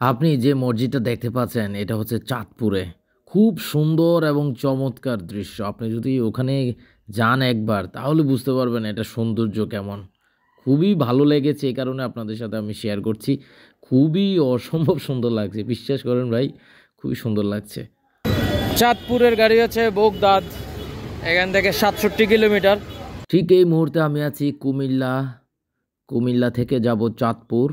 আপনি যে মসজিদটা দেখতে পাচ্ছেন এটা হচ্ছে চাঁদপুরে। খুব সুন্দর এবং চমৎকার দৃশ্য। আপনি যদি ওখানে যান একবার তাহলে বুঝতে পারবেন এটা সৌন্দর্য কেমন। খুবই ভালো লেগেছে, এই কারণে আপনাদের সাথে আমি শেয়ার করছি। খুবই অসম্ভব সুন্দর লাগছে, বিশ্বাস করেন ভাই, খুবই সুন্দর লাগছে। চাঁদপুরের গাড়ি আছে বোগদাদ, এখান থেকে 67 কিলোমিটার। ঠিক এই মুহূর্তে আমি আছি কুমিল্লা। কুমিল্লা থেকে যাব চাঁদপুর।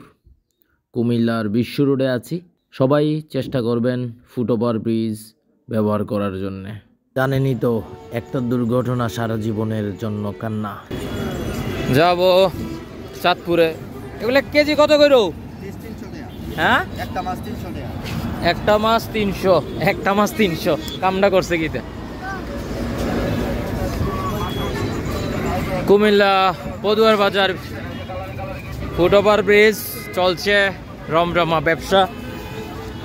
কুমিল্লার বিশ্ব রোডে আছি। সবাই চেষ্টা করবেন ফুটওভার ব্রিজ ব্যবহার করার জন্যে। জানেনই তো, একটা দুর্ঘটনা সারা জীবনের জন্য কান্না। যাব চাঁদপুরে। এগুলো কেজি কত করে? হ্যাঁ, একটা মাছ 300। একটা মাছ 300 কামটা করছে কিতে। কুমিল্লা পদুয়ার বাজার ফুটওভার ব্রিজ চলছে, রমরমা ব্যবসা।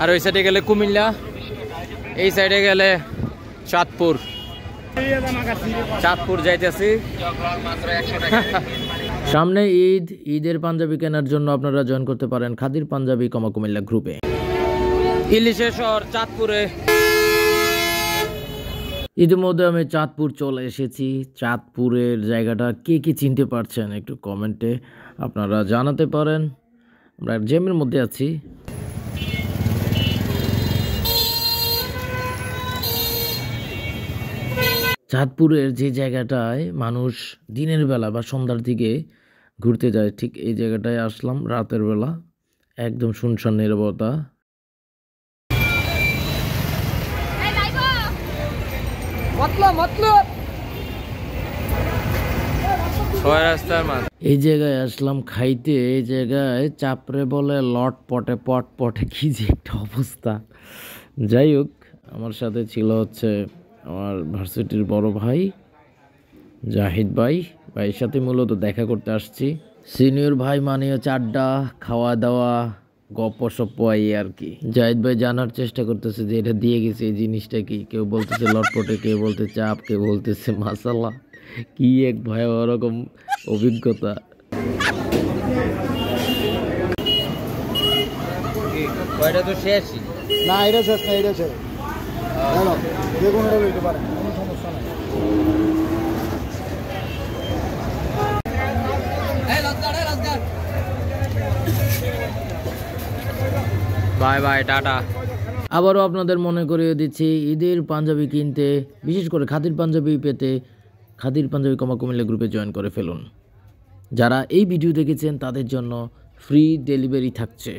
আর ওই সাইডে গেলে কুমিল্লা, এই সাইডে গেলে চাঁদপুর। চাঁদপুর যাইতেছি। সামনে ঈদ, ঈদের পাঞ্জাবি কেনার জন্য আপনারা জয়েন করতে পারেন খাদির পাঞ্জাবি কুমিল্লা গ্রুপে। ইলিশের শহর চাঁদপুরে। ইতিমধ্যে আমি চাঁদপুর চলে এসেছি। চাঁদপুরের জায়গাটা কে কে চিনতে পারছেন একটু কমেন্টে আপনারা জানাতে পারেন। আমরা জ্যামের মধ্যে আছি। চাঁদপুরের যে জায়গাটায় মানুষ দিনের বেলা বা সন্ধ্যার দিকে ঘুরতে যায়, ঠিক এই জায়গাটায় আসলাম রাতের বেলা। একদম শুনশান নীরবতা। এই জায়গায় আসলাম খাইতে। এই জায়গায় চাপড়ে বলে লটপটে পটপটে, কি যে একটা অবস্থা। যাই হোক, আমার সাথে ছিল হচ্ছে আমার ভার্সিটির বড় ভাই জাহিদ ভাই। ভাইয়ের সাথে মূলত দেখা করতে আসছি। সিনিয়র ভাই মানে হচ্ছে আড্ডা, খাওয়া দাওয়া, গপ্প সপ্প এই আর কি। জাহিদ ভাই জানার চেষ্টা করতেছে যে এটা দিয়ে গেছে এই জিনিসটা কি। কেউ বলতেছে লটপটে, কেউ বলতে চাপ, কেউ বলতেছে মাসালা। কি এক ভয়াবহ রকম অভিজ্ঞতা। এটা তো শেষই না, এটা শেষ না, এটা শেষ। যে কোনোটা লইতে পারেন, কোনো সমস্যা নাই। Bye bye, tata. আবারও আপনাদের মনে করিয়ে দিচ্ছি, ঈদের পাঞ্জাবি কিনতে, বিশেষ করে খাদির পাঞ্জাবি পেতে খাদির পাঞ্জাবি কুমিল্লা গ্রুপে জয়েন করে ফেলুন। যারা এই ভিডিও দেখেছেন তাদের জন্য ফ্রি ডেলিভারি থাকছে।